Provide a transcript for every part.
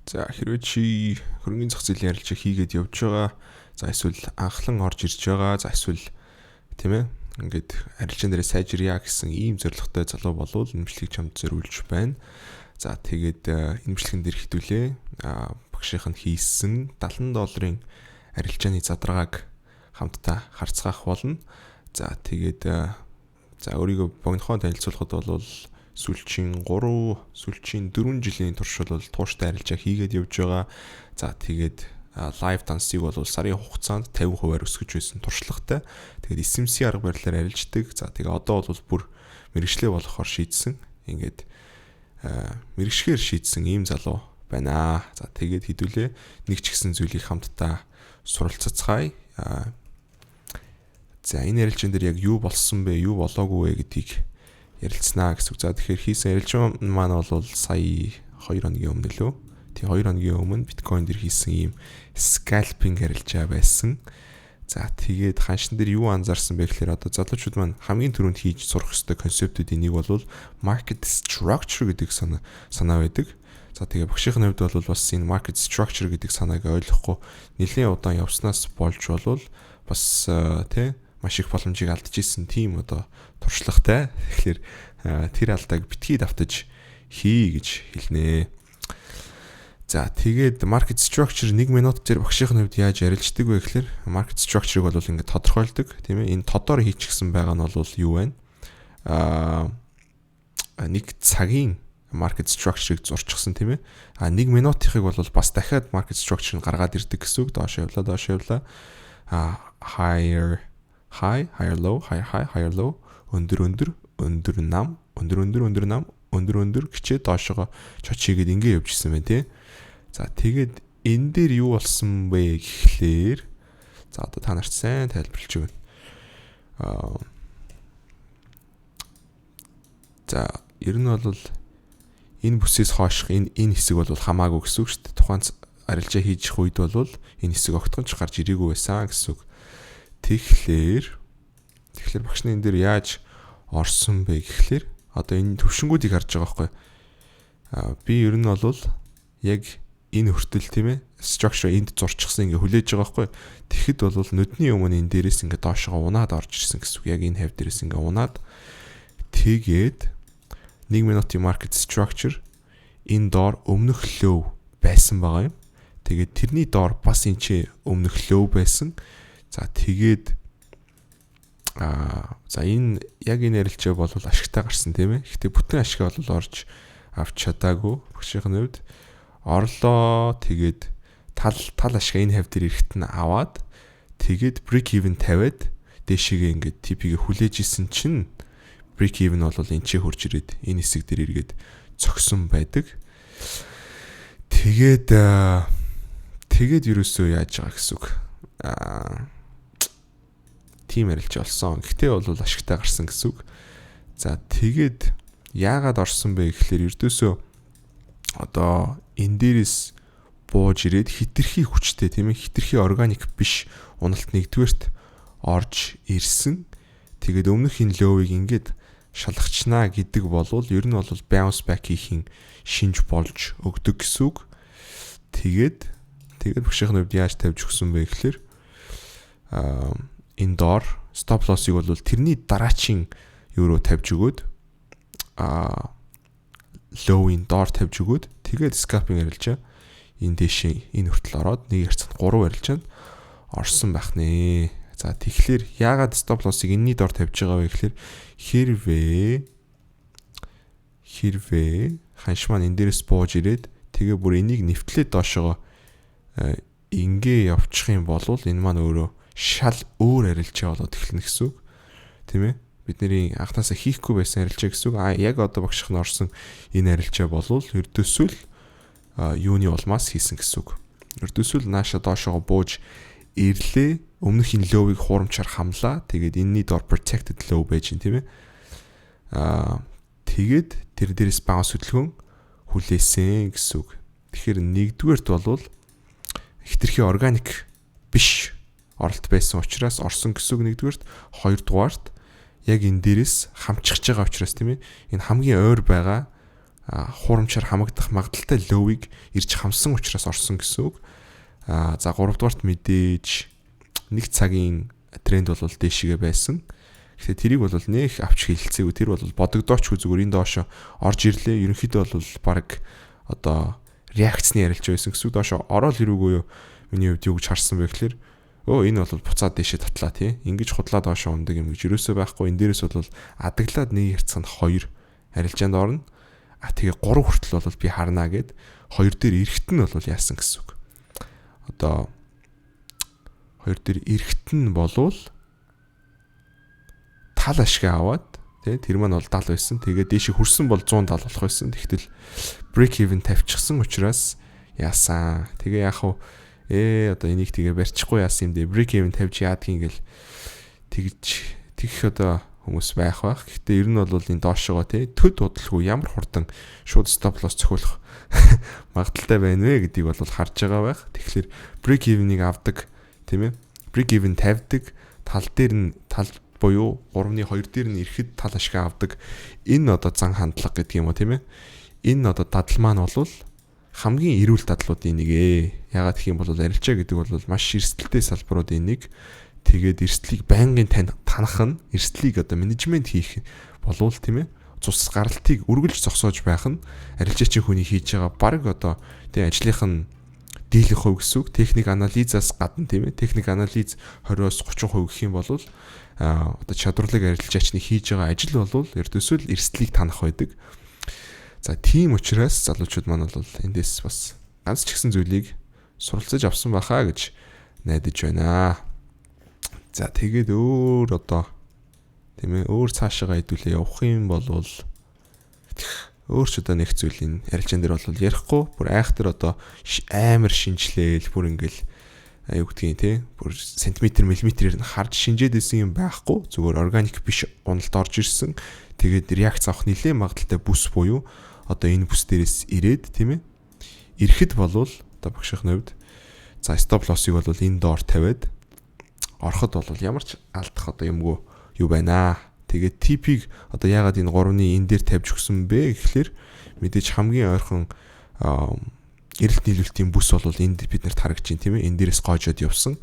За хэрвээ чи хөрөнгөний зах зээлийн арилжаа хийгээд явж байгаа. За эсвэл анхлан орж ирж байгаа. За эсвэл тийм ээ ингээд арилжаан дээрээ сайжирья гэсэн ийм зорилготой залуу болвол нэмшлиг чамд зориулж байна. За тэгээд нэмшлэгэн дээр хитүүлээ. Багшийнх нь хийсэн $70 арилжааны задаргааг хамтдаа харцгаах болно. За тэгээд за өөрийгөө богинохон танилцуулахад бол сүүлчийн 4 жилийн турш бол тууштай арилжаа хийгээд явж байгаа. За тэгээд лайв дансыг бол сарын хугацаанд 50% өсгөж байсан туршлагатай. Тэгээд SMC арга барилаар арилждаг. За тэгээд одоо бол бүр мэргэжлээ болохоор шийдсэн. Ингээд мэргэшгээр шийдсэн ийм залуу байна. За тэгээд хэдүүлээ нэг ч гэсэн зүйлийг хамтдаа суралцацгаая. За энэ арилжаан дээр яг юу болсон бэ, юу болоогүй вэ гэдгийг ярилцсанаа гэсэн үг. За тэгэхээр хийсэн арилжаан маань бол сая 2 хоногийн өмнө лөө. Тийм 2 хоногийн өмнө биткойн дээр хийсэн ийм scalping арилжаа байсан. За тэгээд ханшин дээр юу анзаарсан бэ гэхээр одоо залуучууд маань хамгийн түрүүнд хийж сурах ёстой концептуудын нэг бол market structure гэдэг санаа байдаг. За тэгээ багшийн хувьд бол бас энэ market structure гэдэг санааг ойлгохгүй нэлээд удаан явснаас болж болвол бас маш их боломжийг алдчихсан тийм одоо туршлагатай. Тэгэхээр тэр алдааг битгий давтаж хий гэж хэлнэ. За тэгээд market structure 1 минут дээр багшийн хувьд яаж арилждаг вэ гэхээр market structure-ыг бол ингээд тодорхойлдог тийм ээ. Энэ тодор хийчихсэн байгаа нь бол юу вэ? Нэг цагийн market structure-ыг зурчихсан тийм ээ. 1 минутынхыг бол бас дахиад market structure-ыг гаргаад ирдэг гэсэн үг. Доош явлаа. Higher low, өндөр нам, өндөр гिचээ доошоо чочигээд ингэ явжсэн байна тий. За тэгээд энэ дээр юу болсон бэ гэхлээр за одоо та нарт сайн тайлбарлаж өгнө. За ер нь бол энэ бүсээс хойших энэ хэсэг бол хамаагүй гэсэн үг шүү дээ. Тухайн арилжаа хийж их үед бол энэ хэсэг огтхонч гарч ирээгүй байсан гэсэн үг. Тэгэхээр багш нар энэ дээр яаж орсон бэ гэхлээр одоо энэ төвшингүүдийг харж байгаа байхгүй. Би ер нь бол яг энэ хүртэл тийм ээ structure энд зурчихсан ингээ хүлээж байгаа байхгүй. Тэгэхэд бол нүдний өмнө энэ дээрээс ингээ доошоо унаад орж ирсэн гэсэн үг. Яг энэ хавь дээрээс ингээ унаад тэгээд 1 минутын market structure энэ доор өмнөх low байсан байгаа юм. Тэгээд тэрний доор бас энэ ч өмнөх low байсан. За тэгээд за энэ яг энэ арилжаа бол ашигтай гарсан тийм ээ. Гэхдээ бүтэн ашиг бол орж авч чадаагүй багшийн хувьд. Орлоо тэгээд тал ашиг энэ хавь дээр ирэхэд нь аваад тэгээд break even тавиад дээшээгээ ингээд TP-гээ хүлээж исэн чинь break even бол энэ ч хурж ирээд энэ хэсэг дээр эргээд цогсон байдаг. Тэгээд ерөөсөө яаж байгаа гэсэн үг. Тим арилж олсон. Гэхдээ бол ашигтай гарсан гэсэн үг. За тэгээд яагаад орсон бэ гэхлээр ердөөсөө одоо энэ дээрээс бууж ирээд хитрхи хүчтэй тийм ээ хитрхи органик биш уналт нэгдүгээрт орж ирсэн. Тэгээд өмнөх энэ ловыг ингээд шалгачнаа гэдэг болвол ер нь бол bounce back хийхин шинж болж өгдөг гэсэн үг. Тэгээд багшийн хувьд яаж тавьж өгсөн бэ гэхлээр энэ доор stop loss-ыг бол тэрний дараачийн евро тавьж өгөөд low-ийн доор тавьж өгөөд тэгээд scalping арилжаа энэ дэшээ энэ хүртэл ороод нэг ярцанд 3 арилжаанд орсон байх нэ. За тэгэхээр яагаад stop loss-ыг энэний доор тавьж байгаа вэ гэхээр хэрвээ ханш маань энэ дээрээс бууж ирээд тэгээ бүр энийг нэвтлээд доошоо ингээ явчих юм бол энэ маань өөрөө шал өөр арилжаа болоод эхэлнэ гэсэн үг. Тийм ээ? Бидний анхнаасаа хийхгүй байсан арилжаа гэсэн үг. Яг одоо багших нь орсон энэ арилжаа болвол ердөөсөө л юуны улмаас хийсэн гэсэн үг. Ердөөсөө л нааша доошоо бууж ирлээ. Өмнөх энэ low-ыг хуурамчаар хамлаа. Тэгээд энэний доор protected low байж гин тийм ээ. Тэгээд тэр дээрээс bounce хөдөлгөөн хүлээсэн гэсэн үг. Тэгэхээр нэгдүгээрт бол хитрхи органик биш оролт байсан учраас орсон гэсэн үг нэгдүгээрт. Хоёрдугаарт яг энэ дээрээс хамчихж байгаа учраас тийм ээ. Энэ хамгийн ойр байгаа хуурамчаар хамагдах магадaltaй ловыг ирж хамсан учраас орсон гэсэн үг. За 3 дугаарт мэдээж нэг цагийн тренд бол дээшгээ байсан. Гэхдээ тэрийг бол нэх авч хэлцээгүй. Тэр бол бодогдоочгүй зүгээр энэ доошо орж ирлээ. Ерөнхийдөө бол баг одоо реакцны ярилж байсан гэсэн үг. Доошо ороод ирүүгүй юу? Миний хувьд юу гэж харсан бэ гэхээр энэ бол буцаад дээшээ татлаа тий. Ингэж худлаа доошо ундаг юм гэж юусоо байхгүй. Энэ дээрээс бол адаглаад нэг хэрцганд 2 арилжаанд орно. Тэгээ 3 хүртэл бол би харнаа гэд 2 дээр эрэхт нь бол яасан гэсэн үг. Одоо 2 дээр эрэхт нь болвол тал ашиг аваад тий тэр маань бол 70 байсан. Тэгээ дээш хүрсэн бол 170 болох байсан. Тэгтэл break even тавьчихсан учраас яасан. Тэгээ яах вэ? Одоо энийг тэгээ барьчихгүй яасан юм дээ. Break even тавьж яадгийн гэл тэгэх одоо хүмүүс байх. Гэхдээ ер нь бол энэ доошогоо тий төд удалгүй ямар хурдан шууд stop loss цохиулах магадaltaй байна вэ гэдгийг бол харж байгаа байх. Тэгэхээр break even-ыг авдаг тийм ээ. Break even тавьдаг тал дээр нь тал буюу 3-2 дээр нь ирэхэд тал ашиг авдаг. Энэ одоо зан хандлага гэдэг юм уу тийм ээ. Энэ одоо дадал маань бол хамгийн эрүүл дадлуудын нэг ээ. Ягаад гэх юм бол арилжаа гэдэг бол маш эрсдэлтэй салбаруудын нэг. Тэгээд эрсдлийг байнгын танах нь эрсдлийг одоо менежмент хийх болвол тийм ээ. Цус гаралтыг үргэлж зогсоож байх нь арилжаачийн хүний хийж байгаа баг одоо тийм ажлынх нь дийлэх хувь гэсэн үг. Техник анализаас гадна тийм ээ. Техник анализ 20-30% гэх юм бол одоо чадварлаг арилжаачны хийж байгаа ажил бол ердөөсөө л эрсдлийг танах байдаг. За тийм учраас залуучууд маань бол эндээс бас ганц ч ихсэн зүйлийг суралцаж авсан байхаа гэж найдаж байна. За тэгээд өөр одоо тийм ээ өөр цаашаа хэдүүлээ явах юм бол өөр ч одоо нэг зүйлийн арилжаан дээр бол ярихгүй бүр айхтар одоо амар шинжлээл бүр ингээл аюу гэдгийг тий бүр сантиметр миллиметрээр нь харж шинжээд исэн юм байхгүй зүгээр органик биш уналд орж ирсэн тэгээд реакц авах нэлээд магадaltaй бүс буюу одоо энэ бүс дээрээс ирээд тийм ээ ирэхэд болвол одоо багшийнхны хувьд за стоп лоссыг бол энэ доор тавиад ороход бол ямар ч алдах одоо юмгүй юу байна. Тэгээд TP-г одоо яагаад энэ 3-ны энэ дээр тавьж өгсөн бэ гэхэлэр мэдээж хамгийн ойрхон эрэлт нийлүүлэлтийн бүс бол энд бид нарт харагдаж байна тийм ээ. Энэ дээрээс гоожод явсан.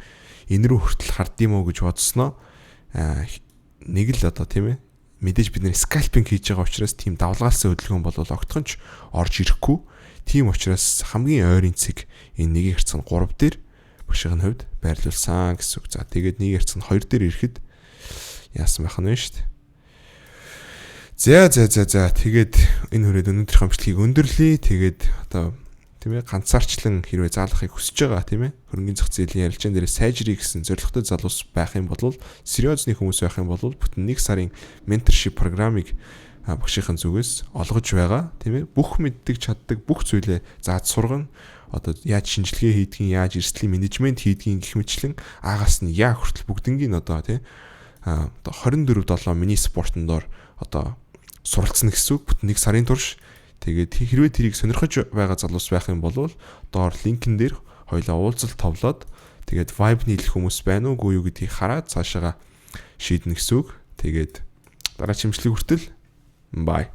Энэ рүү хүртэл хардсан уу гэж бодсноо нэг л одоо тийм ээ. Мэдээж бид нэр скальпинг хийж байгаа учраас тийм давлгаалсан хөдөлгөөн бол огтхонч орж ирэхгүй. Тийм учраас хамгийн ойрын цэг энэ 1 хэрцэн 3 дээр багшийн хувьд байрлуулсан гэсэн үг. За тэгээд 1 хэрцэн 2 дээр ирэхэд яасан байх нь шүү дээ. За тэгээд энэ хүрээд өнөөдрийн хамтлагийг өндөрлөе. Тэгээд одоо тийм ээ ганцаарчлан хэрвээ заалахыг хүсэж байгаа тийм ээ хөрөнгөний зах зээлийн ярилцаан дээр сайжрыг гэсэн зорилготой залуус байх юм бол сериозны хүмүүс байх юм бол бүтэн 1 сарын менторшип програмыг багшийн зүгээс олгож байгаа тийм ээ бүх мэддэг чаддаг бүх зүйлээ зааж сургана одоо яаж шинжилгээ хийдгийг яаж эрсдлийн менежмент хийдгийг гэх мэтлэн агаас нь яа хүртэл бүгднийг одоо тийм одоо 24/7 миний спортондор одоо суралцсан гэсэн үг бүтэн 1 сарын турш. Тэгээд хэрвээ тэрийг сонирхож байгаа залуус байх юм бол доор линкэн дээр хоёлаа уулзалт товлоод тэгээд vibe нийлэх хүмүүс байна уугүй юу гэдгийг хараад цаашаага шийднэ гэсэн үг. Тэгээд дараа чимжлэг хүртэл bye.